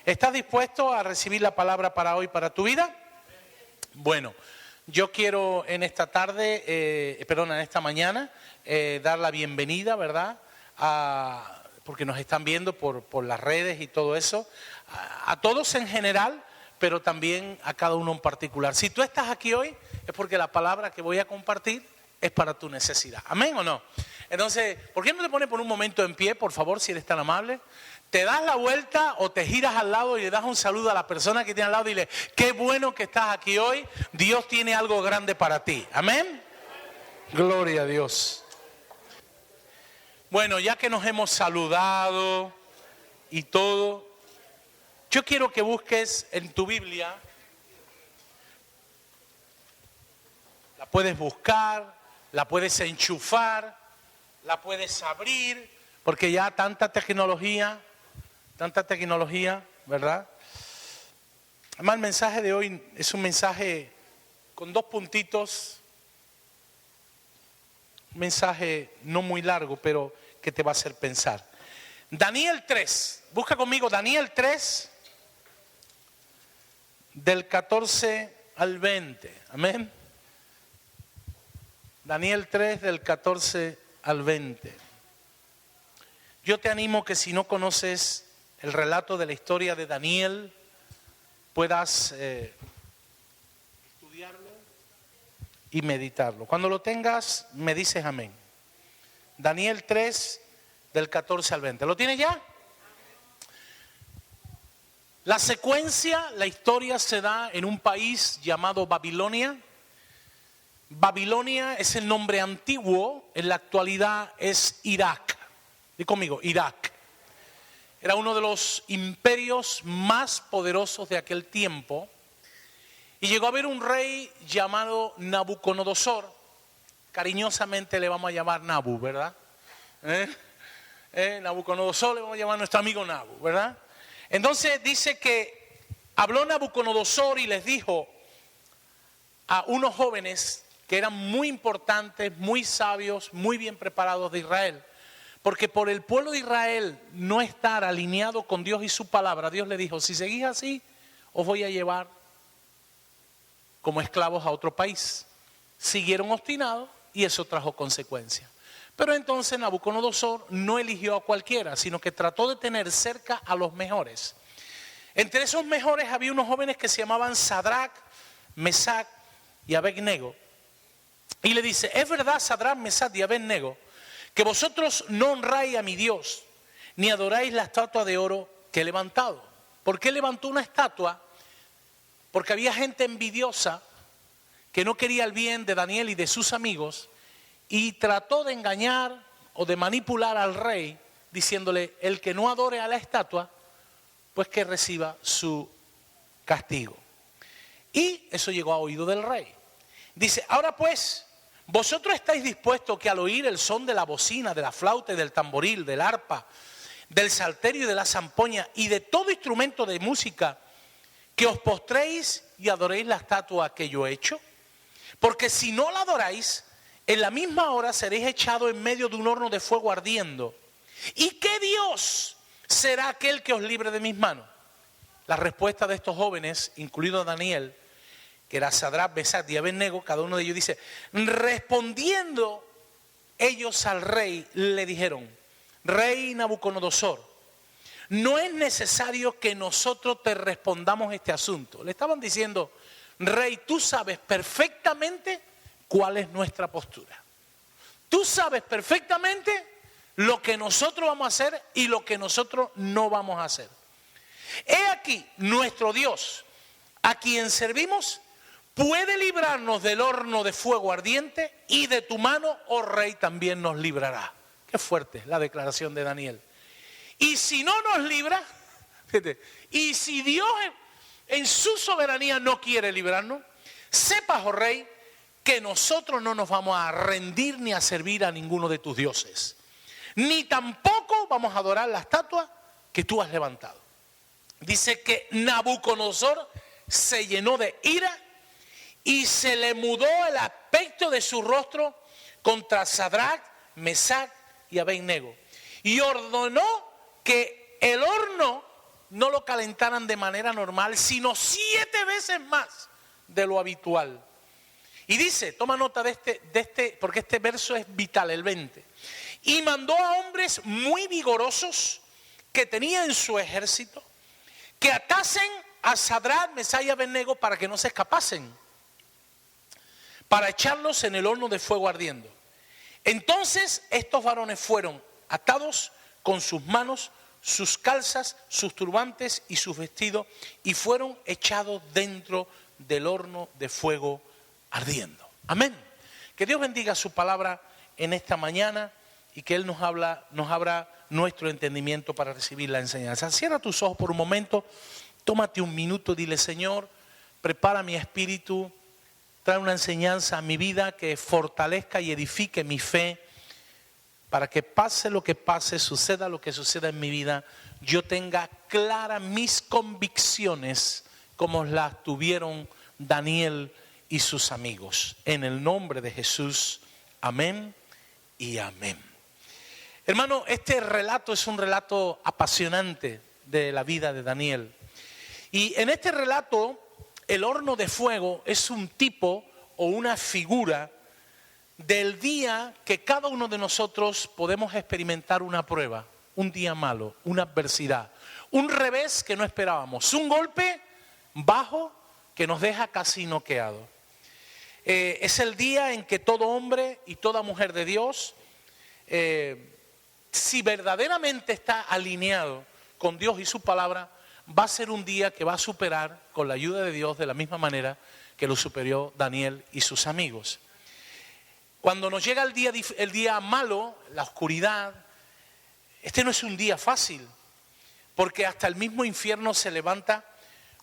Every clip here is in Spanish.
¿Estás dispuesto a recibir la palabra para hoy, para tu vida? Bueno, yo quiero en esta tarde, en esta mañana, dar la bienvenida, ¿verdad? Porque nos están viendo por las redes y todo eso, a todos en general, pero también a cada uno en particular. Si tú estás aquí hoy, es porque la palabra que voy a compartir es para tu necesidad. ¿Amén o no? Entonces, ¿por qué no te pones por un momento en pie, por favor, si eres tan amable? Te das la vuelta o te giras al lado y le das un saludo a la persona que tiene al lado y dile, qué bueno que estás aquí hoy, Dios tiene algo grande para ti. ¿Amén? Gloria a Dios. Bueno, ya que nos hemos saludado y todo, yo quiero que busques en tu Biblia, la puedes buscar, la puedes enchufar, la puedes abrir, porque ya tanta tecnología, ¿verdad? Además el mensaje de hoy es un mensaje con 2 puntitos, un mensaje no muy largo, pero que te va a hacer pensar. Daniel 3, busca conmigo Daniel 3, del 14 al 20, amén. Daniel 3, del 14 al 20. Yo te animo que si no conoces el relato de la historia de Daniel, puedas estudiarlo y meditarlo. Cuando lo tengas, me dices amén. Daniel 3, del 14 al 20. ¿Lo tienes ya? La secuencia, la historia se da en un país llamado Babilonia. Babilonia es el nombre antiguo, en la actualidad es Irak. Di conmigo, Irak. Era uno de los imperios más poderosos de aquel tiempo. Y llegó a haber un rey llamado Nabucodonosor. Cariñosamente le vamos a llamar Nabu, ¿verdad? Nabucodonosor le vamos a llamar a nuestro amigo Nabu, ¿verdad? Entonces dice que habló Nabucodonosor y les dijo a unos jóvenes que eran muy importantes, muy sabios, muy bien preparados de Israel. Porque por el pueblo de Israel no estar alineado con Dios y su palabra, Dios le dijo, si seguís así, os voy a llevar como esclavos a otro país. Siguieron obstinados y eso trajo consecuencias. Pero entonces Nabucodonosor no eligió a cualquiera, sino que trató de tener cerca a los mejores. Entre esos mejores había unos jóvenes que se llamaban Sadrach, Mesach y Abednego. Y le dice, es verdad, Sadrach, Mesach y Abednego, que vosotros no honráis a mi Dios, ni adoráis la estatua de oro que he levantado. ¿Por qué levantó una estatua? Porque había gente envidiosa que no quería el bien de Daniel y de sus amigos y trató de engañar o de manipular al rey diciéndole, el que no adore a la estatua, pues que reciba su castigo. Y eso llegó a oído del rey. Dice, ahora pues, ¿vosotros estáis dispuestos que al oír el son de la bocina, de la flauta y del tamboril, del arpa, del salterio y de la zampoña y de todo instrumento de música, que os postréis y adoréis la estatua que yo he hecho? Porque si no la adoráis, en la misma hora seréis echados en medio de un horno de fuego ardiendo. ¿Y qué Dios será aquel que os libre de mis manos? La respuesta de estos jóvenes, incluido Daniel, que era Sadrach, Mesach y Abednego, cada uno de ellos dice, respondiendo ellos al rey, le dijeron, rey Nabucodonosor, no es necesario que nosotros te respondamos este asunto. Le estaban diciendo, rey, tú sabes perfectamente cuál es nuestra postura. Tú sabes perfectamente lo que nosotros vamos a hacer y lo que nosotros no vamos a hacer. He aquí, nuestro Dios, a quien servimos, puede librarnos del horno de fuego ardiente y de tu mano, oh rey, también nos librará. Qué fuerte la declaración de Daniel. Y si no nos libra, fíjate, y si Dios en su soberanía no quiere librarnos, sepas, oh rey, que nosotros no nos vamos a rendir ni a servir a ninguno de tus dioses, ni tampoco vamos a adorar la estatua que tú has levantado. Dice que Nabucodonosor se llenó de ira y se le mudó el aspecto de su rostro contra Sadrach, Mesach y Abednego. Y ordenó que el horno no lo calentaran de manera normal, sino 7 veces más de lo habitual. Y dice, toma nota de este, porque este verso es vital, el 20. Y mandó a hombres muy vigorosos que tenía en su ejército, que atasen a Sadrach, Mesach y Abednego para que no se escapasen, para echarlos en el horno de fuego ardiendo. Entonces estos varones fueron atados con sus manos, sus calzas, sus turbantes y sus vestidos, y fueron echados dentro del horno de fuego ardiendo. Amén. Que Dios bendiga su palabra en esta mañana y que Él nos abra nuestro entendimiento para recibir la enseñanza. Cierra tus ojos por un momento, tómate un minuto, dile: Señor, prepara mi espíritu, trae una enseñanza a mi vida que fortalezca y edifique mi fe, para que pase lo que pase, suceda lo que suceda en mi vida, yo tenga claras mis convicciones como las tuvieron Daniel y sus amigos. En el nombre de Jesús, amén y amén. Hermano, este relato es un relato apasionante de la vida de Daniel. Y en este relato, el horno de fuego es un tipo o una figura del día que cada uno de nosotros podemos experimentar una prueba, un día malo, una adversidad, un revés que no esperábamos, un golpe bajo que nos deja casi noqueado. Es el día en que todo hombre y toda mujer de Dios, si verdaderamente está alineado con Dios y su palabra, va a ser un día que va a superar con la ayuda de Dios de la misma manera que lo superó Daniel y sus amigos. Cuando nos llega el día malo, la oscuridad, este no es un día fácil, porque hasta el mismo infierno se levanta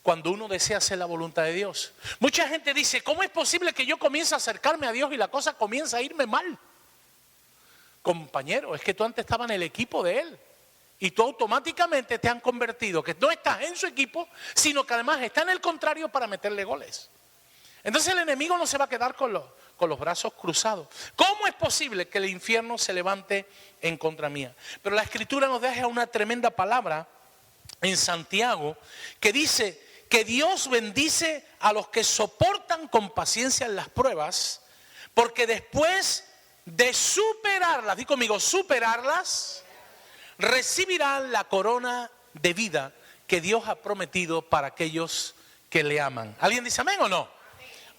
cuando uno desea hacer la voluntad de Dios. Mucha gente dice: ¿cómo es posible que yo comience a acercarme a Dios y la cosa comienza a irme mal? Compañero, es que tú antes estabas en el equipo de Él y tú automáticamente te han convertido, que no estás en su equipo, sino que además está en el contrario para meterle goles. Entonces el enemigo no se va a quedar con los brazos cruzados. ¿Cómo es posible que el infierno se levante en contra mía? Pero la Escritura nos deja una tremenda palabra en Santiago que dice que Dios bendice a los que soportan con paciencia las pruebas, porque después de superarlas, di conmigo, superarlas, recibirán la corona de vida que Dios ha prometido para aquellos que le aman. ¿Alguien dice amén o no?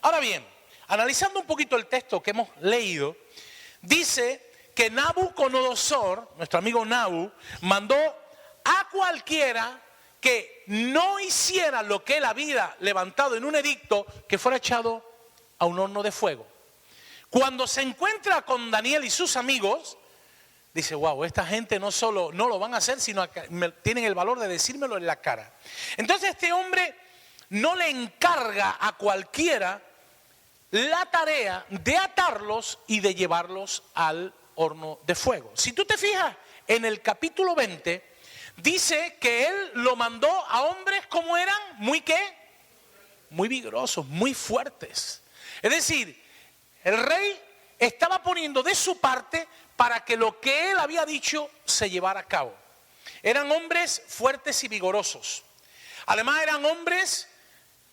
Ahora bien, analizando un poquito el texto que hemos leído, dice que Nabucodonosor, nuestro amigo Nabu, mandó a cualquiera que no hiciera lo que él había levantado en un edicto, que fuera echado a un horno de fuego. Cuando se encuentra con Daniel y sus amigos, dice: wow, esta gente no solo no lo van a hacer, sino que tienen el valor de decírmelo en la cara. Entonces este hombre no le encarga a cualquiera la tarea de atarlos y de llevarlos al horno de fuego. Si tú te fijas en el capítulo 20, dice que él lo mandó a hombres como eran, muy ¿qué? Muy vigorosos, muy fuertes. Es decir, el rey estaba poniendo de su parte para que lo que él había dicho se llevara a cabo. Eran hombres fuertes y vigorosos. Además eran hombres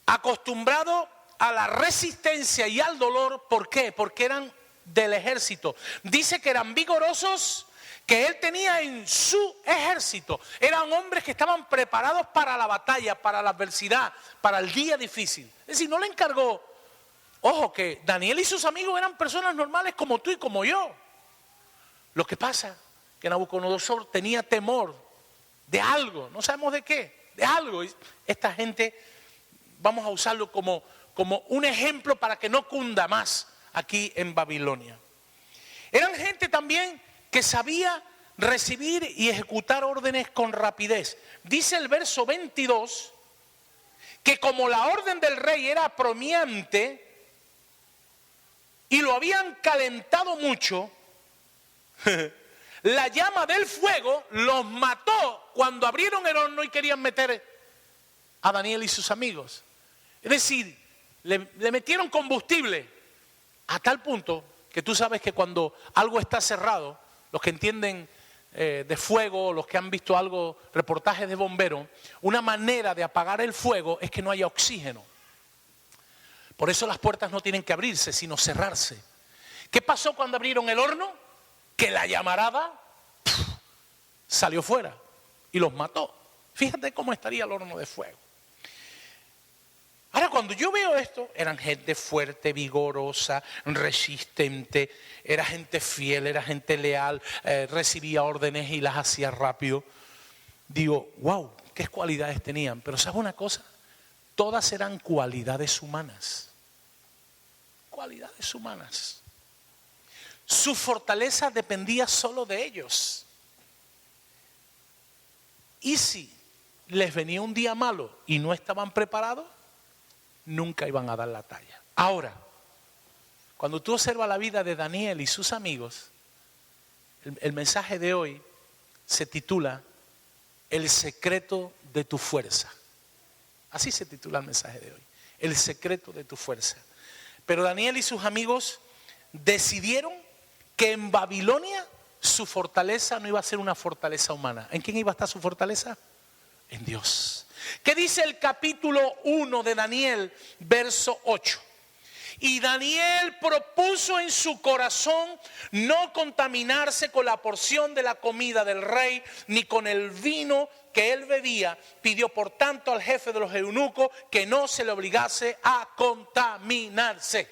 acostumbrados a la resistencia y al dolor. ¿Por qué? Porque eran del ejército. Dice que eran vigorosos, que él tenía en su ejército. Eran hombres que estaban preparados para la batalla, para la adversidad, para el día difícil. Es decir, no le encargó. Ojo, que Daniel y sus amigos eran personas normales como tú y como yo. Lo que pasa que Nabucodonosor tenía temor de algo, no sabemos de qué, de algo. Esta gente, vamos a usarlo como un ejemplo para que no cunda más aquí en Babilonia. Eran gente también que sabía recibir y ejecutar órdenes con rapidez. Dice el verso 22 que como la orden del rey era apremiante y lo habían calentado mucho, la llama del fuego los mató cuando abrieron el horno y querían meter a Daniel y sus amigos. Es decir, le metieron combustible a tal punto que tú sabes que cuando algo está cerrado, los que entienden de fuego, los que han visto algo, reportajes de bomberos, una manera de apagar el fuego es que no haya oxígeno. Por eso las puertas no tienen que abrirse, sino cerrarse. ¿Qué pasó cuando abrieron el horno? Que la llamarada salió fuera y los mató. Fíjate cómo estaría el horno de fuego. Ahora, cuando yo veo esto, eran gente fuerte, vigorosa, resistente, era gente fiel, era gente leal, recibía órdenes y las hacía rápido. Digo, wow, qué cualidades tenían. Pero ¿sabes una cosa? Todas eran cualidades humanas. Cualidades humanas. Su fortaleza dependía solo de ellos. Y si les venía un día malo y no estaban preparados, nunca iban a dar la talla. Ahora, cuando tú observas la vida de Daniel y sus amigos, el mensaje de hoy se titula El secreto de tu fuerza. Así se titula el mensaje de hoy. El secreto de tu fuerza. Pero Daniel y sus amigos decidieron que en Babilonia su fortaleza no iba a ser una fortaleza humana. ¿En quién iba a estar su fortaleza? En Dios. ¿Qué dice el capítulo 1 de Daniel, verso 8? Y Daniel propuso en su corazón no contaminarse con la porción de la comida del rey, ni con el vino que él bebía. Pidió por tanto al jefe de los eunucos que no se le obligase a contaminarse.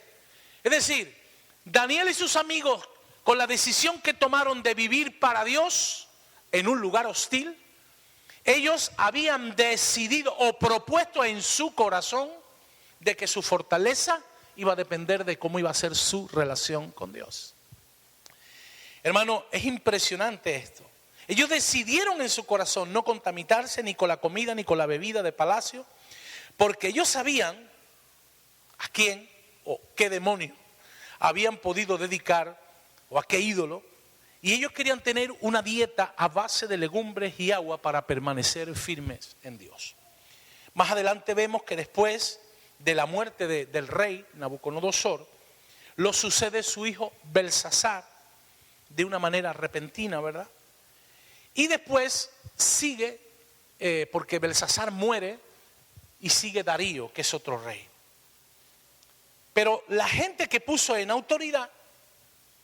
Es decir, Daniel y sus amigos, con la decisión que tomaron de vivir para Dios en un lugar hostil, ellos habían decidido o propuesto en su corazón de que su fortaleza iba a depender de cómo iba a ser su relación con Dios. Hermano, es impresionante esto. Ellos decidieron en su corazón no contaminarse ni con la comida ni con la bebida de palacio, porque ellos sabían a quién o qué demonio habían podido dedicar o a qué ídolo. Y ellos querían tener una dieta a base de legumbres y agua para permanecer firmes en Dios. Más adelante vemos que después de la muerte del rey Nabucodonosor, lo sucede su hijo Belsasar de una manera repentina, ¿verdad? Y después sigue, porque Belsasar muere y sigue Darío, que es otro rey. Pero la gente que puso en autoridad,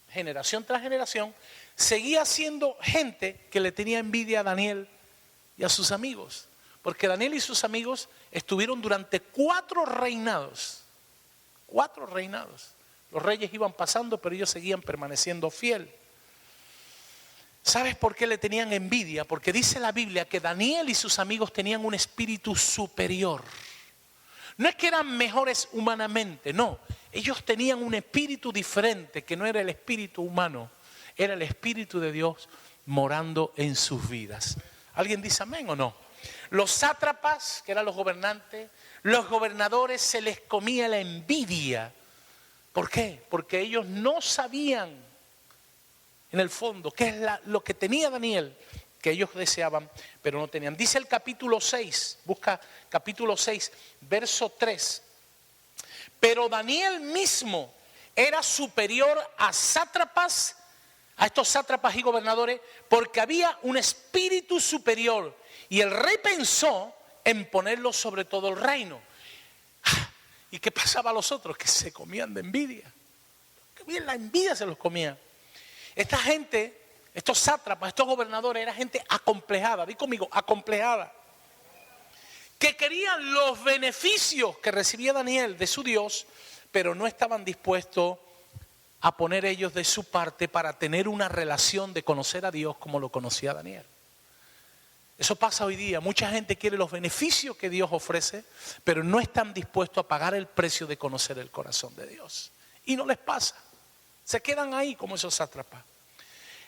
generación tras generación, seguía siendo gente que le tenía envidia a Daniel y a sus amigos. Porque Daniel y sus amigos estuvieron durante 4 reinados. 4 reinados. Los reyes iban pasando, pero ellos seguían permaneciendo fiel. ¿Sabes por qué le tenían envidia? Porque dice la Biblia que Daniel y sus amigos tenían un espíritu superior. No es que eran mejores humanamente, no. Ellos tenían un espíritu diferente, que no era el espíritu humano. Era el Espíritu de Dios morando en sus vidas. ¿Alguien dice amén o no? Los sátrapas, que eran los gobernantes, los gobernadores, se les comía la envidia. ¿Por qué? Porque ellos no sabían en el fondo qué es lo que tenía Daniel, que ellos deseaban, pero no tenían. Dice el capítulo 6, busca capítulo 6, verso 3. Pero Daniel mismo era superior a sátrapas, a estos sátrapas y gobernadores, porque había un espíritu superior y el rey pensó en ponerlo sobre todo el reino. ¿Y qué pasaba a los otros? Que se comían de envidia. Que bien la envidia se los comía. Esta gente, estos sátrapas, estos gobernadores, era gente acomplejada, di conmigo, acomplejada, que querían los beneficios que recibía Daniel de su Dios, pero no estaban dispuestos a poner ellos de su parte para tener una relación de conocer a Dios como lo conocía Daniel. Eso pasa hoy día. Mucha gente quiere los beneficios que Dios ofrece, pero no están dispuestos a pagar el precio de conocer el corazón de Dios. Y no les pasa. Se quedan ahí como esos sátrapas.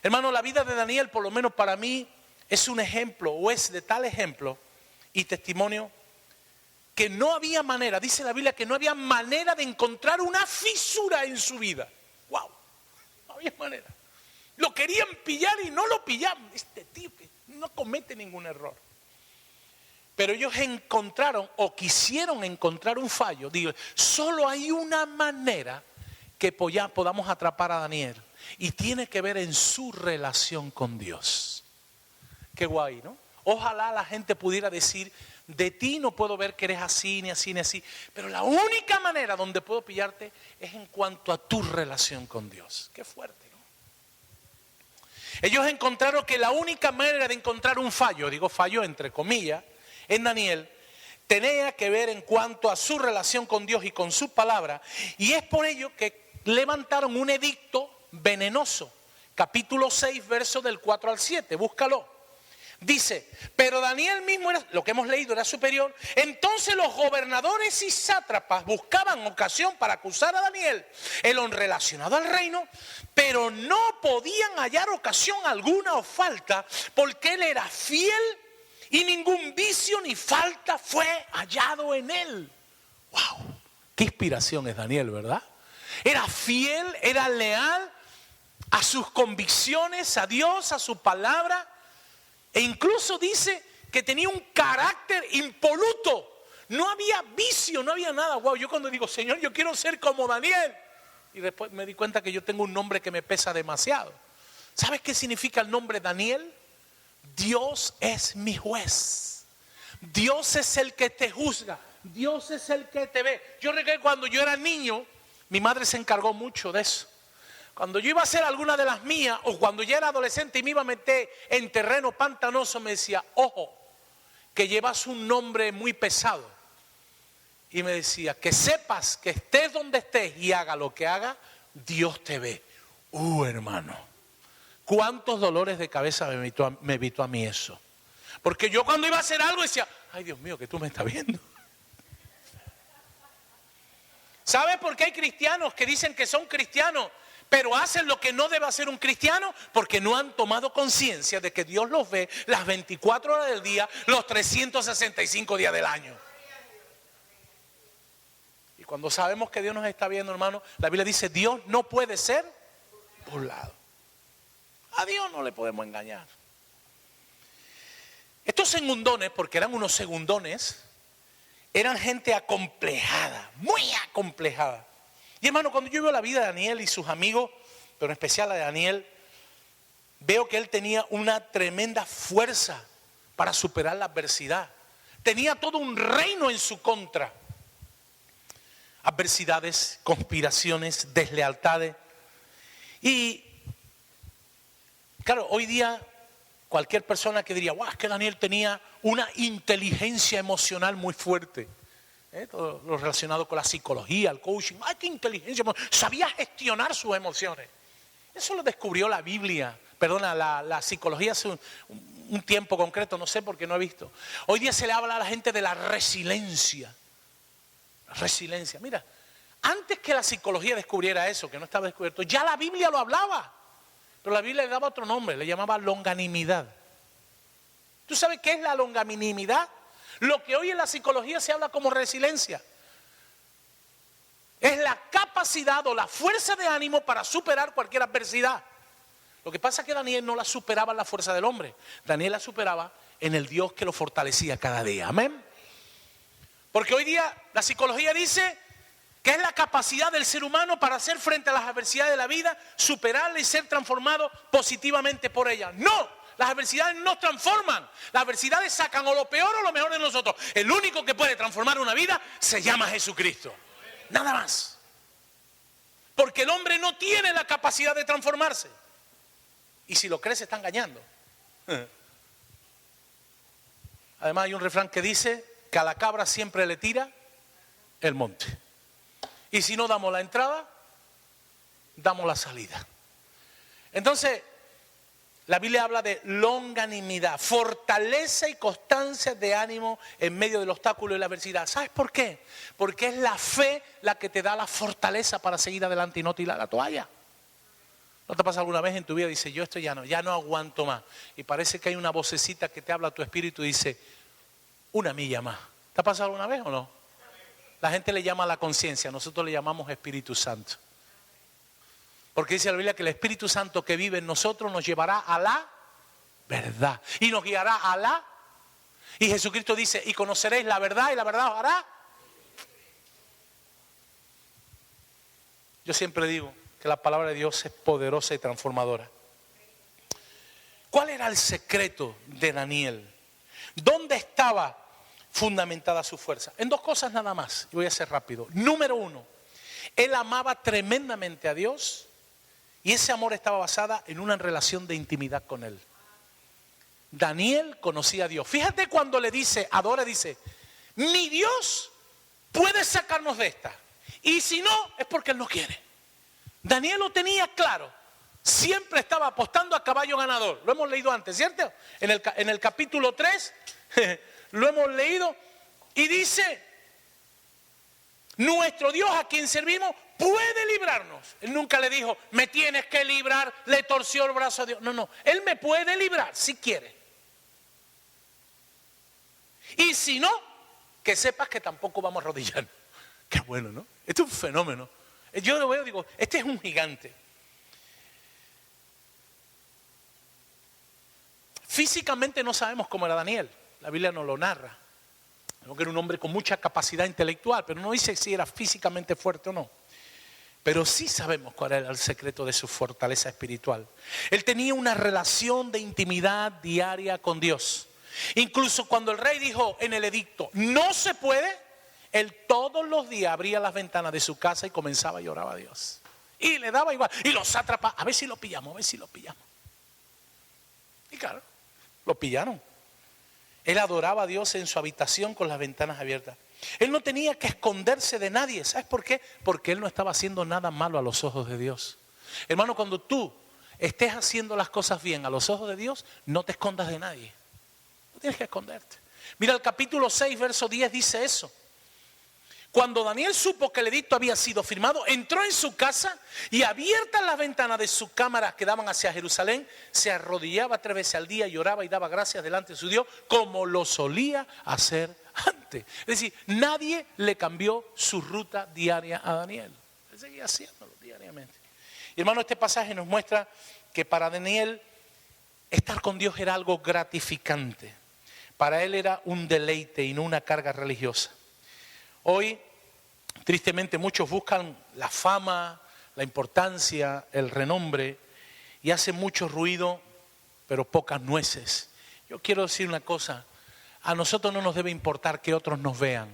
Hermano, la vida de Daniel, por lo menos para mí, es un ejemplo, o es de tal ejemplo y testimonio, que no había manera, dice la Biblia, que no había manera de encontrar una fisura en su vida. ¡Wow! No había manera. Lo querían pillar y no lo pillaban. Este tío que no comete ningún error. Pero ellos encontraron o quisieron encontrar un fallo. Digo, solo hay una manera que podamos atrapar a Daniel. Y tiene que ver en su relación con Dios. Qué guay, ¿no? Ojalá la gente pudiera decir, de ti no puedo ver que eres así, ni así, ni así. Pero la única manera donde puedo pillarte es en cuanto a tu relación con Dios. Qué fuerte, ¿no? Ellos encontraron que la única manera de encontrar un fallo, digo fallo entre comillas, en Daniel, tenía que ver en cuanto a su relación con Dios y con su palabra. Y es por ello que levantaron un edicto venenoso. Capítulo 6, versos del 4 al 7, búscalo. Dice, pero Daniel mismo, lo que hemos leído, era superior. Entonces los gobernadores y sátrapas buscaban ocasión para acusar a Daniel en lo relacionado al reino, pero no podían hallar ocasión alguna o falta, porque él era fiel y ningún vicio ni falta fue hallado en él. ¡Wow! ¡Qué inspiración es Daniel!, ¿verdad? Era fiel, era leal a sus convicciones, a Dios, a su palabra. E incluso dice que tenía un carácter impoluto. No había vicio, no había nada. Wow, yo cuando digo, Señor, yo quiero ser como Daniel. Y después me di cuenta que yo tengo un nombre que me pesa demasiado. ¿Sabes qué significa el nombre Daniel? Dios es mi juez. Dios es el que te juzga. Dios es el que te ve. Yo recuerdo cuando yo era niño, mi madre se encargó mucho de eso. Cuando yo iba a hacer alguna de las mías, o cuando ya era adolescente y me iba a meter en terreno pantanoso, me decía, ojo, que llevas un nombre muy pesado. Y me decía, que sepas que estés donde estés y haga lo que haga, Dios te ve. Hermano, cuántos dolores de cabeza me evitó a mí eso. Porque yo cuando iba a hacer algo decía, ay Dios mío, que tú me estás viendo. ¿Sabes por qué hay cristianos que dicen que son cristianos, pero hacen lo que no debe hacer un cristiano? Porque no han tomado conciencia de que Dios los ve las 24 horas del día, los 365 días del año. Y cuando sabemos que Dios nos está viendo, hermano, la Biblia dice, Dios no puede ser burlado. A Dios no le podemos engañar. Estos segundones, porque eran unos segundones, eran gente acomplejada, muy acomplejada. Y hermano, cuando yo veo la vida de Daniel y sus amigos, pero en especial la de Daniel, veo que él tenía una tremenda fuerza para superar la adversidad. Tenía todo un reino en su contra. Adversidades, conspiraciones, deslealtades. Y claro, hoy día cualquier persona que diría, wow, es que Daniel tenía una inteligencia emocional muy fuerte. Todo lo relacionado con la psicología, el coaching. ¡Ay, qué inteligencia! Sabía gestionar sus emociones. Eso lo descubrió la Biblia, perdona, la psicología hace un tiempo concreto, no sé porque no he visto. Hoy día se le habla a la gente de la resiliencia. Resiliencia. Mira, antes que la psicología descubriera eso, que no estaba descubierto, ya la Biblia lo hablaba. Pero la Biblia le daba otro nombre, le llamaba longanimidad. ¿Tú sabes qué es la longanimidad? Lo que hoy en la psicología se habla como resiliencia. Es la capacidad o la fuerza de ánimo para superar cualquier adversidad. Lo que pasa es que Daniel no la superaba en la fuerza del hombre. Daniel la superaba en el Dios que lo fortalecía cada día. Amén. Porque hoy día la psicología dice que es la capacidad del ser humano para hacer frente a las adversidades de la vida, superarla y ser transformado positivamente por ellas. ¡No! Las adversidades nos transforman. Las adversidades sacan o lo peor o lo mejor de nosotros. El único que puede transformar una vida se llama Jesucristo. Nada más. Porque el hombre no tiene la capacidad de transformarse. Y si lo cree se está engañando. Además hay un refrán que dice que a la cabra siempre le tira el monte. Y si no damos la entrada, damos la salida. Entonces, la Biblia habla de longanimidad, fortaleza y constancia de ánimo en medio del obstáculo y la adversidad. ¿Sabes por qué? Porque es la fe la que te da la fortaleza para seguir adelante y no tirar la toalla. ¿No te pasa alguna vez en tu vida? Dice, yo esto ya no aguanto más. Y parece que hay una vocecita que te habla a tu espíritu y dice, una milla más. ¿Te ha pasado alguna vez o no? La gente le llama la conciencia, nosotros le llamamos Espíritu Santo. Porque dice la Biblia que el Espíritu Santo que vive en nosotros nos llevará a la verdad. Y nos guiará a la... Y Jesucristo dice, y conoceréis la verdad y la verdad os hará. Yo siempre digo que la palabra de Dios es poderosa y transformadora. ¿Cuál era el secreto de Daniel? ¿Dónde estaba fundamentada su fuerza? En dos cosas nada más, y voy a ser rápido. Número uno, él amaba tremendamente a Dios y ese amor estaba basada en una relación de intimidad con él. Daniel conocía a Dios. Fíjate cuando le dice, adora, dice, mi Dios puede sacarnos de esta. Y si no, es porque él no quiere. Daniel lo tenía claro. Siempre estaba apostando a caballo ganador. Lo hemos leído antes, ¿cierto? En el capítulo 3 lo hemos leído y dice, nuestro Dios a quien servimos puede librarnos. Él nunca le dijo, me tienes que librar, le torció el brazo a Dios. No, él me puede librar si quiere. Y si no, que sepas que tampoco vamos a arrodillarnos. Qué bueno, ¿no? Esto es un fenómeno. Yo lo veo y digo, este es un gigante. Físicamente no sabemos cómo era Daniel. La Biblia no lo narra. Creo que era un hombre con mucha capacidad intelectual, pero no dice si era físicamente fuerte o no. Pero sí sabemos cuál era el secreto de su fortaleza espiritual. Él tenía una relación de intimidad diaria con Dios. Incluso cuando el rey dijo en el edicto, no se puede, él todos los días abría las ventanas de su casa y comenzaba y oraba a Dios. Y le daba igual. Y los sátrapas, a ver si lo pillamos, a ver si lo pillamos. Y claro, lo pillaron. Él adoraba a Dios en su habitación con las ventanas abiertas. Él no tenía que esconderse de nadie. ¿Sabes por qué? Porque él no estaba haciendo nada malo a los ojos de Dios. Hermano, cuando tú estés haciendo las cosas bien a los ojos de Dios, no te escondas de nadie. No tienes que esconderte. Mira, el capítulo 6, verso 10 dice eso. Cuando Daniel supo que el edicto había sido firmado, entró en su casa y abiertas las ventanas de su cámara que daban hacia Jerusalén, se arrodillaba 3 veces al día y oraba y daba gracias delante de su Dios, como lo solía hacer antes. Es decir, nadie le cambió su ruta diaria a Daniel. Él seguía haciéndolo diariamente. Y hermano, este pasaje nos muestra que para Daniel estar con Dios era algo gratificante. Para él era un deleite y no una carga religiosa. Hoy, tristemente, muchos buscan la fama, la importancia, el renombre y hacen mucho ruido, pero pocas nueces. Yo quiero decir una cosa, a nosotros no nos debe importar que otros nos vean.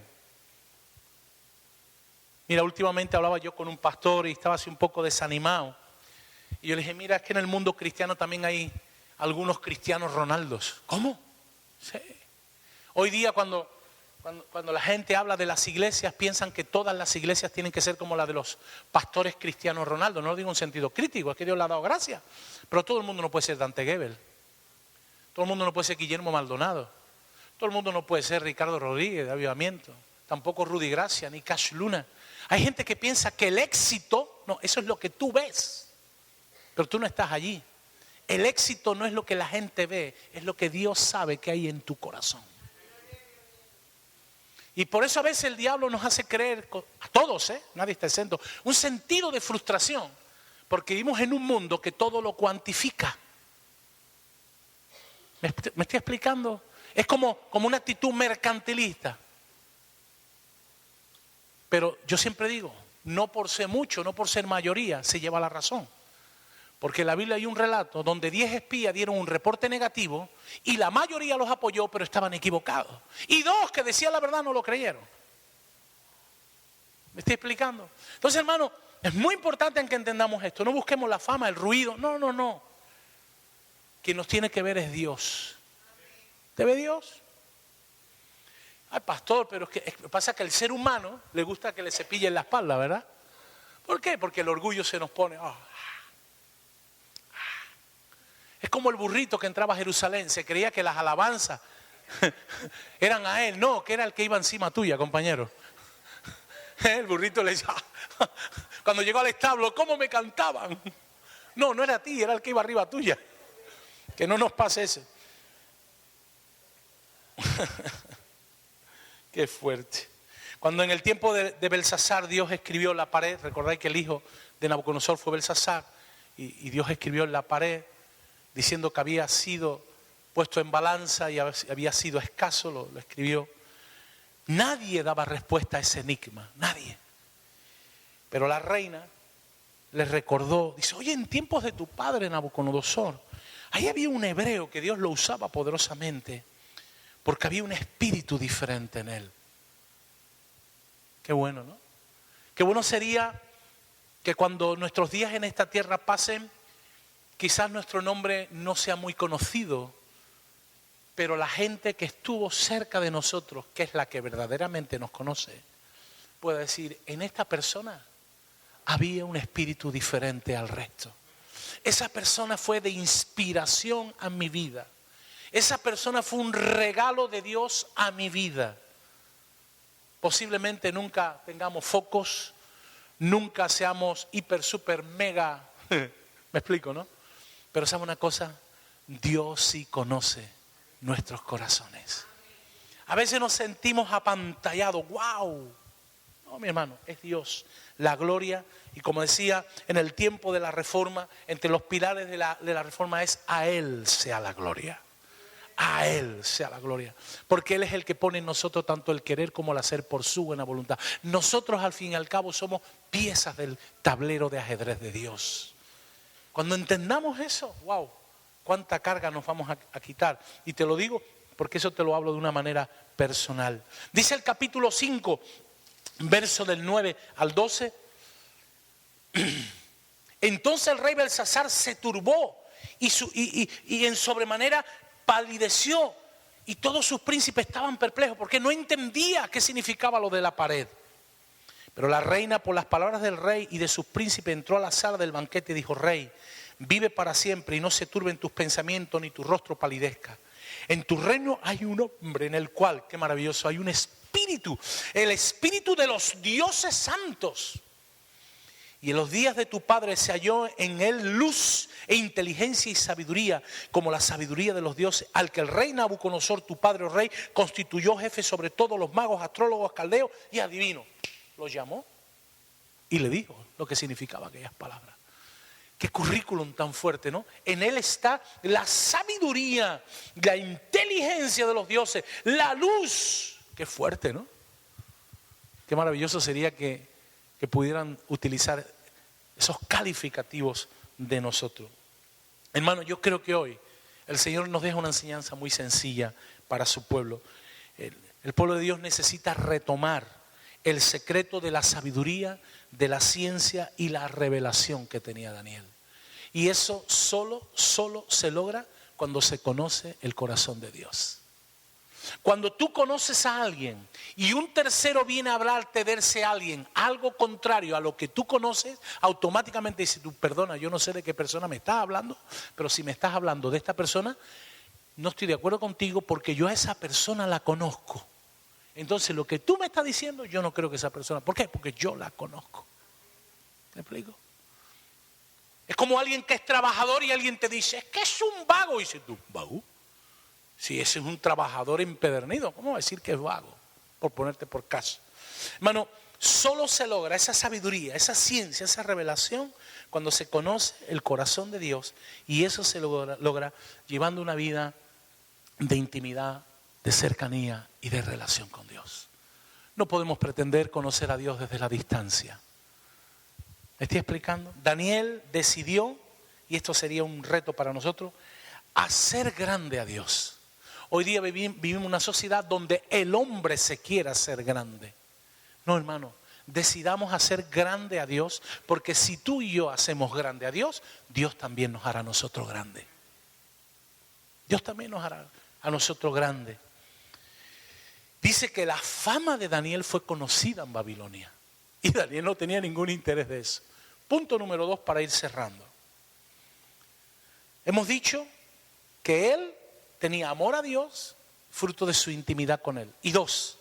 Mira, últimamente hablaba yo con un pastor y estaba así un poco desanimado. Y yo le dije, mira, es que en el mundo cristiano también hay algunos cristianos Ronaldos. ¿Cómo? Sí. Hoy día cuando la gente habla de las iglesias, piensan que todas las iglesias tienen que ser como la de los pastores cristianos Ronaldo. No lo digo en sentido crítico, es que Dios le ha dado gracia. Pero todo el mundo no puede ser Dante Gebel. Todo el mundo no puede ser Guillermo Maldonado. Todo el mundo no puede ser Ricardo Rodríguez de Avivamiento. Tampoco Rudy Gracia ni Cash Luna. Hay gente que piensa que el éxito, no, eso es lo que tú ves. Pero tú no estás allí. El éxito no es lo que la gente ve, es lo que Dios sabe que hay en tu corazón. Y por eso a veces el diablo nos hace creer, a todos, nadie está exento, un sentido de frustración. Porque vivimos en un mundo que todo lo cuantifica. ¿Me estoy explicando? Es como una actitud mercantilista. Pero yo siempre digo, no por ser mucho, no por ser mayoría, se lleva la razón. Porque en la Biblia hay un relato donde 10 espías dieron un reporte negativo y la mayoría los apoyó, pero estaban equivocados. Y 2 que decían la verdad no lo creyeron. ¿Me estoy explicando? Entonces, hermano, es muy importante en que entendamos esto. No busquemos la fama, el ruido. No. Quien nos tiene que ver es Dios. ¿Te ve Dios? Ay, pastor, pero es que pasa que al ser humano le gusta que le cepillen la espalda, ¿verdad? ¿Por qué? Porque el orgullo se nos pone... Es como el burrito que entraba a Jerusalén, se creía que las alabanzas eran a él, no, que era el que iba encima tuya, compañero. El burrito le decía, cuando llegó al establo, ¿cómo me cantaban? No era a ti, era el que iba arriba tuya. Que no nos pase eso. Qué fuerte. Cuando en el tiempo de Belsasar Dios escribió la pared, recordáis que el hijo de Nabucodonosor fue Belsasar, y Dios escribió en la pared diciendo que había sido puesto en balanza y había sido escaso, lo escribió. Nadie daba respuesta a ese enigma, nadie. Pero la reina le recordó, dice, oye, en tiempos de tu padre Nabucodonosor, Ahí había un hebreo que Dios lo usaba poderosamente porque había un espíritu diferente en él. Qué bueno, ¿no? Qué bueno sería que cuando nuestros días en esta tierra pasen, quizás nuestro nombre no sea muy conocido, pero la gente que estuvo cerca de nosotros, que es la que verdaderamente nos conoce, puede decir, en esta persona había un espíritu diferente al resto. Esa persona fue de inspiración a mi vida. Esa persona fue un regalo de Dios a mi vida. Posiblemente nunca tengamos focos, nunca seamos hiper, super, mega, me explico, ¿no? Pero ¿sabe una cosa? Dios sí conoce nuestros corazones. A veces nos sentimos apantallados, wow. No, mi hermano, es Dios, la gloria. Y como decía, en el tiempo de la reforma, entre los pilares de la reforma es a Él sea la gloria. A Él sea la gloria. Porque Él es el que pone en nosotros tanto el querer como el hacer por su buena voluntad. Nosotros al fin y al cabo somos piezas del tablero de ajedrez de Dios. Cuando entendamos eso, wow, cuánta carga nos vamos a quitar. Y te lo digo porque eso te lo hablo de una manera personal. Dice el capítulo 5, verso del 9 al 12. Entonces el rey Belsasar se turbó y en sobremanera palideció, y todos sus príncipes estaban perplejos porque no entendía qué significaba lo de la pared. Pero la reina, por las palabras del rey y de sus príncipes, entró a la sala del banquete y dijo: Rey, vive para siempre y no se turben tus pensamientos ni tu rostro palidezca. En tu reino hay un hombre en el cual, qué maravilloso, hay un espíritu, el espíritu de los dioses santos. Y en los días de tu padre se halló en él luz e inteligencia y sabiduría, como la sabiduría de los dioses, al que el rey Nabucodonosor, tu padre o rey, constituyó jefe sobre todos los magos, astrólogos, caldeos y adivinos. Lo llamó y le dijo lo que significaba aquellas palabras. Qué currículum tan fuerte, ¿no? En él está la sabiduría, la inteligencia de los dioses, la luz. Qué fuerte, ¿no? Qué maravilloso sería que pudieran utilizar esos calificativos de nosotros. Hermano, yo creo que hoy el Señor nos deja una enseñanza muy sencilla para su pueblo. El pueblo de Dios necesita retomar el secreto de la sabiduría, de la ciencia y la revelación que tenía Daniel. Y eso solo se logra cuando se conoce el corazón de Dios. Cuando tú conoces a alguien y un tercero viene a hablarte de ese alguien, algo contrario a lo que tú conoces, automáticamente dices tú: perdona, yo no sé de qué persona me estás hablando, pero si me estás hablando de esta persona, no estoy de acuerdo contigo porque yo a esa persona la conozco. Entonces lo que tú me estás diciendo, yo no creo que esa persona. ¿Por qué? Porque yo la conozco. ¿Me explico? Es como alguien que es trabajador y alguien te dice: es que es un vago. Y dices tú: ¿vago? Si ese es un trabajador empedernido, ¿cómo va a decir que es vago? Por ponerte por caso. Hermano, solo se logra esa sabiduría, esa ciencia, esa revelación cuando se conoce el corazón de Dios, y eso se logra llevando una vida de intimidad, de cercanía y de relación con Dios. No podemos pretender conocer a Dios desde la distancia. ¿Me estoy explicando? Daniel decidió, y esto sería un reto para nosotros, hacer grande a Dios. Hoy día vivimos una sociedad donde el hombre se quiere hacer grande. No, hermano, decidamos hacer grande a Dios, porque si tú y yo hacemos grande a Dios, Dios también nos hará a nosotros grande. Dios también nos hará a nosotros grande. Dice que la fama de Daniel fue conocida en Babilonia. Y Daniel no tenía ningún interés de eso. Punto número 2 para ir cerrando. Hemos dicho que él tenía amor a Dios, fruto de su intimidad con él. Y 2,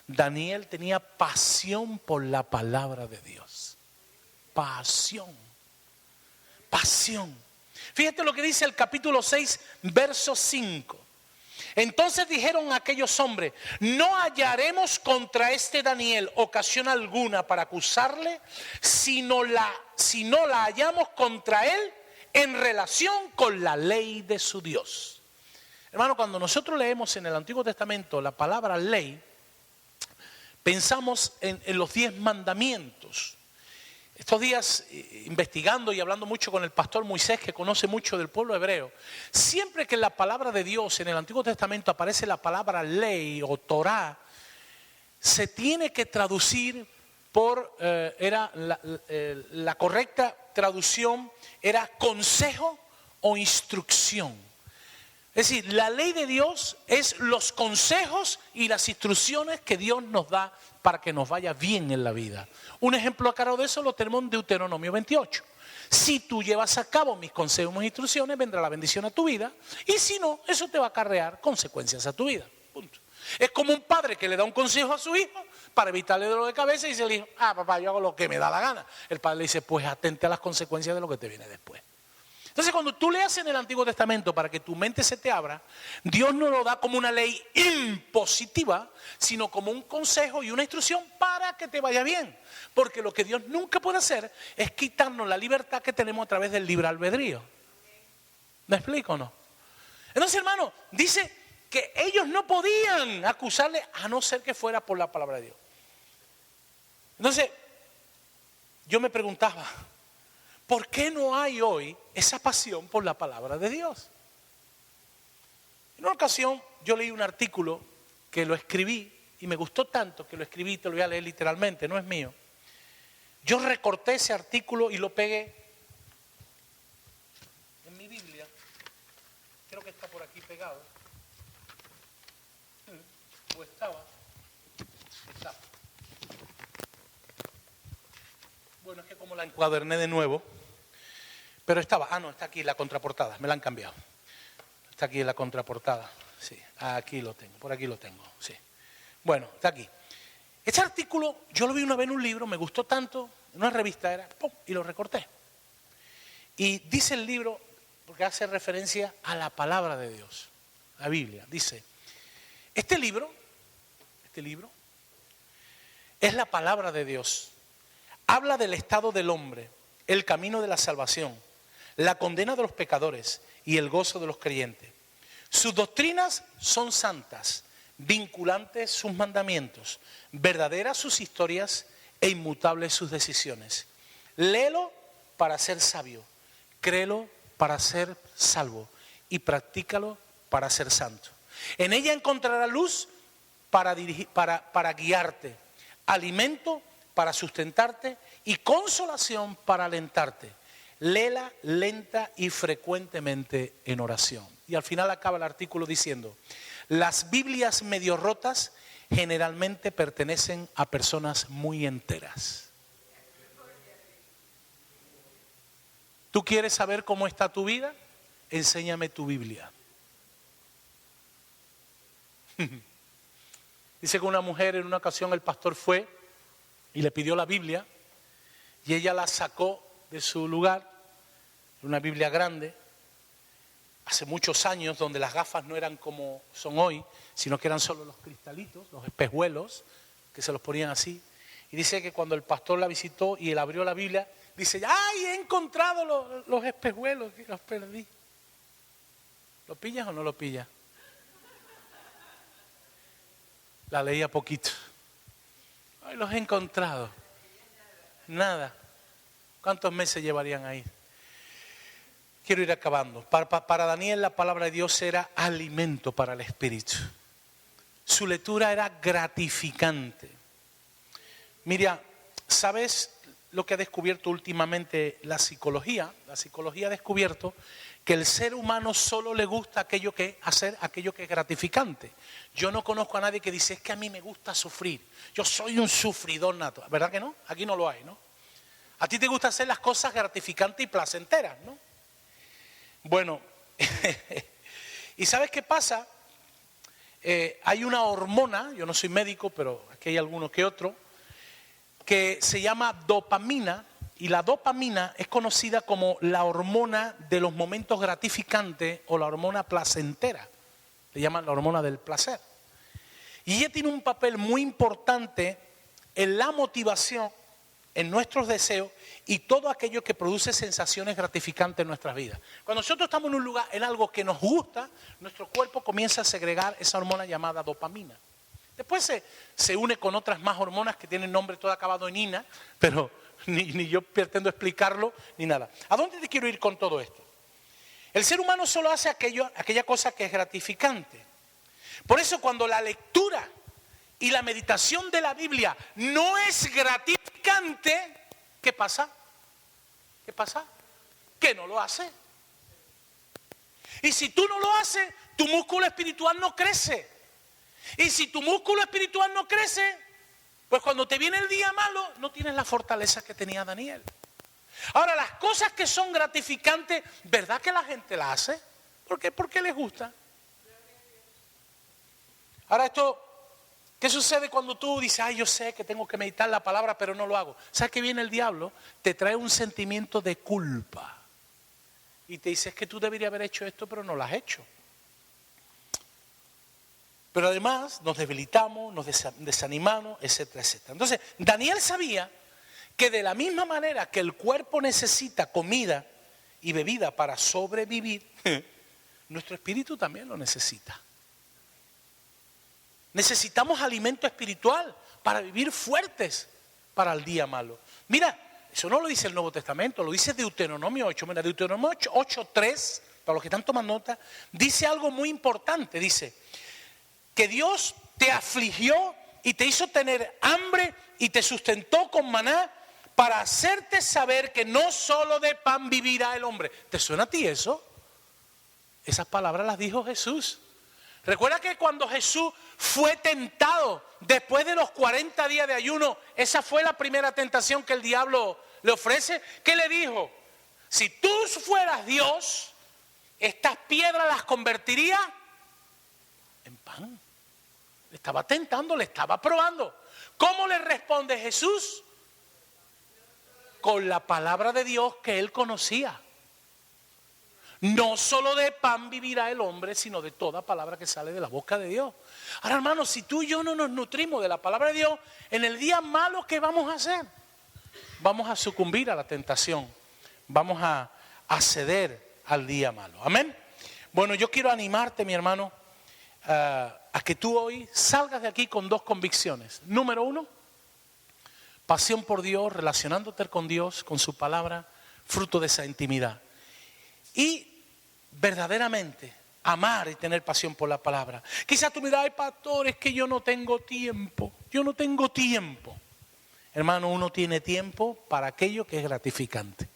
Daniel tenía pasión por la palabra de Dios. Pasión. Pasión. Fíjate lo que dice el capítulo 6, verso 5. Entonces dijeron aquellos hombres: no hallaremos contra este Daniel ocasión alguna para acusarle, si no la hallamos contra él en relación con la ley de su Dios. Hermano, cuando nosotros leemos en el Antiguo Testamento la palabra ley, pensamos en los 10 mandamientos. estos días investigando y hablando mucho con el pastor Moisés, que conoce mucho del pueblo hebreo, siempre que en la palabra de Dios en el Antiguo Testamento aparece la palabra ley o Torá, se tiene que traducir por, la correcta traducción era consejo o instrucción. Es decir, la ley de Dios es los consejos y las instrucciones que Dios nos da para que nos vaya bien en la vida. Un ejemplo claro de eso lo tenemos en Deuteronomio 28. Si tú llevas a cabo mis consejos y mis instrucciones, vendrá la bendición a tu vida. Y si no, eso te va a acarrear consecuencias a tu vida. Punto. Es como un padre que le da un consejo a su hijo para evitarle dolor de cabeza y dice el hijo, papá, yo hago lo que me da la gana. El padre le dice, pues atente a las consecuencias de lo que te viene después. Entonces, cuando tú leas en el Antiguo Testamento para que tu mente se te abra, Dios no lo da como una ley impositiva, sino como un consejo y una instrucción para que te vaya bien. Porque lo que Dios nunca puede hacer es quitarnos la libertad que tenemos a través del libre albedrío. ¿Me explico o no? Entonces, hermano, dice que ellos no podían acusarle a no ser que fuera por la palabra de Dios. Entonces, yo me preguntaba, ¿por qué no hay hoy esa pasión por la palabra de Dios? En una ocasión yo leí un artículo que lo escribí y me gustó tanto que lo escribí, te lo voy a leer literalmente, no es mío. Yo recorté ese artículo y lo pegué en mi Biblia. Creo que está por aquí pegado. O estaba. Está. Bueno, es que como la encuaderné de nuevo. Pero estaba, no, está aquí en la contraportada, me la han cambiado. Está aquí en la contraportada, sí, aquí lo tengo, por aquí lo tengo, sí. Bueno, está aquí. Este artículo yo lo vi una vez en un libro, me gustó tanto, en una revista era, ¡pum!, y lo recorté. Y dice el libro, porque hace referencia a la palabra de Dios, la Biblia, dice, este libro es la palabra de Dios, habla del estado del hombre, el camino de la salvación, la condena de los pecadores y el gozo de los creyentes. Sus doctrinas son santas, vinculantes sus mandamientos, verdaderas sus historias e inmutables sus decisiones. Léelo para ser sabio, créelo para ser salvo y practícalo para ser santo. En ella encontrarás luz para guiarte, alimento para sustentarte y consolación para alentarte. Léela lenta y frecuentemente en oración. Y al final acaba el artículo diciendo, las Biblias medio rotas generalmente pertenecen a personas muy enteras. ¿Tú quieres saber cómo está tu vida? Enséñame tu Biblia. Dice que una mujer en una ocasión el pastor fue y le pidió la Biblia y ella la sacó de su lugar, una Biblia grande, hace muchos años, donde las gafas no eran como son hoy, sino que eran solo los cristalitos, los espejuelos, que se los ponían así. Y dice que cuando el pastor la visitó y él abrió la Biblia, dice, ¡ay, he encontrado los espejuelos que los perdí! ¿Lo pillas o no lo pillas? La leía poquito. ¡Ay, los he encontrado! Nada. ¿Cuántos meses llevarían ahí? Quiero ir acabando. Para Daniel la palabra de Dios era alimento para el espíritu. Su lectura era gratificante. Mira, ¿sabes lo que ha descubierto últimamente la psicología? La psicología ha descubierto que el ser humano solo le gusta hacer aquello que es gratificante. Yo no conozco a nadie que dice, es que a mí me gusta sufrir. Yo soy un sufridor nato. ¿Verdad que no? Aquí no lo hay, ¿no? A ti te gusta hacer las cosas gratificantes y placenteras, ¿no? Bueno, ¿y sabes qué pasa? Hay una hormona, yo no soy médico, pero aquí hay alguno que otro, que se llama dopamina, y la dopamina es conocida como la hormona de los momentos gratificantes o la hormona placentera, le llaman la hormona del placer. Y ella tiene un papel muy importante en la motivación, en nuestros deseos y todo aquello que produce sensaciones gratificantes en nuestras vidas. Cuando nosotros estamos en un lugar, en algo que nos gusta, nuestro cuerpo comienza a segregar esa hormona llamada dopamina. Después se une con otras más hormonas que tienen nombre todo acabado en ina, pero ni yo pretendo explicarlo, ni nada. ¿A dónde te quiero ir con todo esto? El ser humano solo hace aquella cosa que es gratificante. Por eso cuando la lectura y la meditación de la Biblia no es gratificante, ¿qué pasa? ¿Qué pasa? Que no lo hace. Y si tú no lo haces, tu músculo espiritual no crece. Y si tu músculo espiritual no crece, pues cuando te viene el día malo, no tienes la fortaleza que tenía Daniel. Ahora, las cosas que son gratificantes, ¿verdad que la gente las hace? ¿Por qué? Porque les gusta. Ahora esto, ¿qué sucede cuando tú dices, ay, yo sé que tengo que meditar la palabra, pero no lo hago? ¿Sabes qué viene el diablo? Te trae un sentimiento de culpa. Y te dice, es que tú deberías haber hecho esto, pero no lo has hecho. Pero además nos debilitamos, nos desanimamos, etcétera, etcétera. Entonces, Daniel sabía que de la misma manera que el cuerpo necesita comida y bebida para sobrevivir, nuestro espíritu también lo necesita. Necesitamos alimento espiritual para vivir fuertes para el día malo. Mira, eso no lo dice el Nuevo Testamento, lo dice Deuteronomio 8. Mira, Deuteronomio 8:3, para los que están tomando nota, dice algo muy importante. Dice que Dios te afligió y te hizo tener hambre y te sustentó con maná para hacerte saber que no solo de pan vivirá el hombre. ¿Te suena a ti eso? Esas palabras las dijo Jesús. Recuerda que cuando Jesús fue tentado después de los 40 días de ayuno, esa fue la primera tentación que el diablo le ofrece. ¿Qué le dijo? Si tú fueras Dios, estas piedras las convertiría en pan. Le estaba tentando, le estaba probando. ¿Cómo le responde Jesús? Con la palabra de Dios que él conocía. No solo de pan vivirá el hombre, sino de toda palabra que sale de la boca de Dios. Ahora, hermanos, si tú y yo no nos nutrimos de la palabra de Dios, en el día malo, ¿qué vamos a hacer? Vamos a sucumbir a la tentación. Vamos a ceder al día malo. Amén. Bueno, yo quiero animarte, mi hermano, a que tú hoy salgas de aquí con dos convicciones. Número uno, pasión por Dios, relacionándote con Dios, con su palabra, fruto de esa intimidad. Y verdaderamente amar y tener pasión por la palabra. Quizás tú me dirás, ay pastor, es que yo no tengo tiempo. Yo no tengo tiempo. Hermano, uno tiene tiempo para aquello que es gratificante.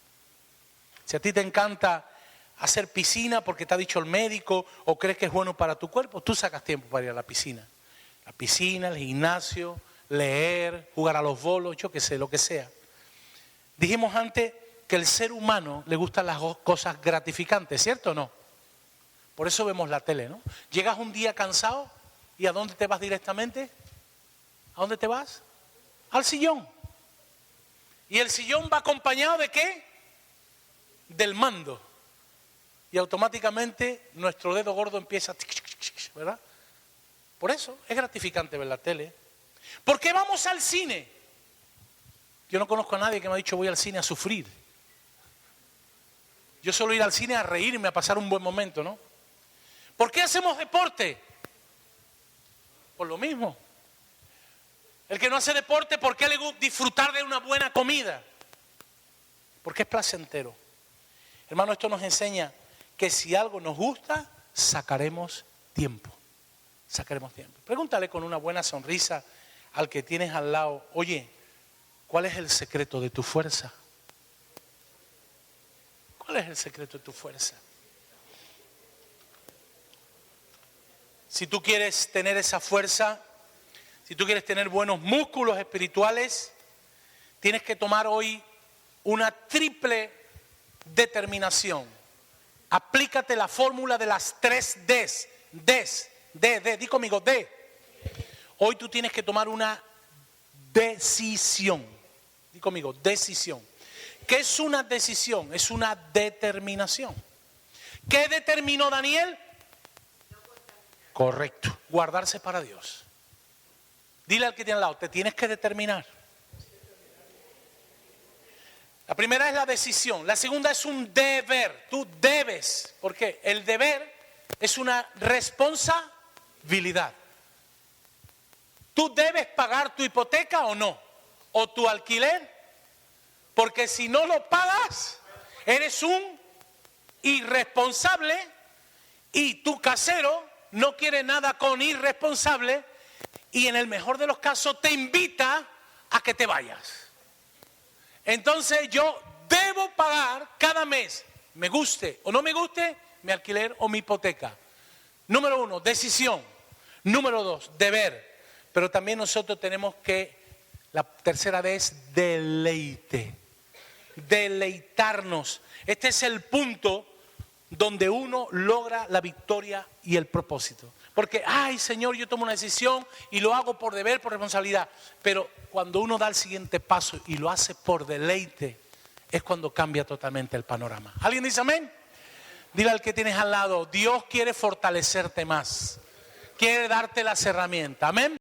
Si a ti te encanta hacer piscina porque te ha dicho el médico o crees que es bueno para tu cuerpo, tú sacas tiempo para ir a la piscina. La piscina, el gimnasio, leer, jugar a los bolos, yo qué sé, lo que sea. Dijimos antes que el ser humano le gustan las cosas gratificantes, ¿cierto o no? Por eso vemos la tele, ¿no? Llegas un día cansado y ¿a dónde te vas directamente? ¿A dónde te vas? Al sillón. ¿Y el sillón va acompañado de qué? Del mando. Y automáticamente nuestro dedo gordo empieza, ¿verdad? Por eso es gratificante ver la tele. ¿Por qué vamos al cine? Yo no conozco a nadie que me ha dicho voy al cine a sufrir. Yo suelo ir al cine a reírme, a pasar un buen momento, ¿no? ¿Por qué hacemos deporte? Por lo mismo. El que no hace deporte, ¿por qué le gusta disfrutar de una buena comida? Porque es placentero. Hermano, esto nos enseña que si algo nos gusta, sacaremos tiempo. Sacaremos tiempo. Pregúntale con una buena sonrisa al que tienes al lado, oye, ¿cuál es el secreto de tu fuerza? ¿Cuál es el secreto de tu fuerza? Si tú quieres tener esa fuerza, si tú quieres tener buenos músculos espirituales, tienes que tomar hoy una triple determinación. Aplícate la fórmula de las 3 Ds. Di conmigo, D. Hoy tú tienes que tomar una decisión. Di conmigo, decisión. ¿Qué es una decisión? Es una determinación. ¿Qué determinó Daniel? Correcto, guardarse para Dios. Dile al que tiene al lado, te tienes que determinar. La primera es la decisión, la segunda es un deber. Tú debes, porque el deber es una responsabilidad. Tú debes pagar tu hipoteca o no, o tu alquiler. Porque si no lo pagas, eres un irresponsable y tu casero no quiere nada con irresponsable y en el mejor de los casos te invita a que te vayas. Entonces yo debo pagar cada mes, me guste o no me guste, mi alquiler o mi hipoteca. Número 1, decisión. Número 2, deber. Pero también nosotros tenemos que, la tercera vez, deleite. Deleitarnos. Este es el punto donde uno logra la victoria y el propósito. Porque, ay Señor, yo tomo una decisión y lo hago por deber, por responsabilidad. Pero cuando uno da el siguiente paso y lo hace por deleite, es cuando cambia totalmente el panorama. ¿Alguien dice amén? Dile al que tienes al lado, Dios quiere fortalecerte más. Quiere darte las herramientas. Amén.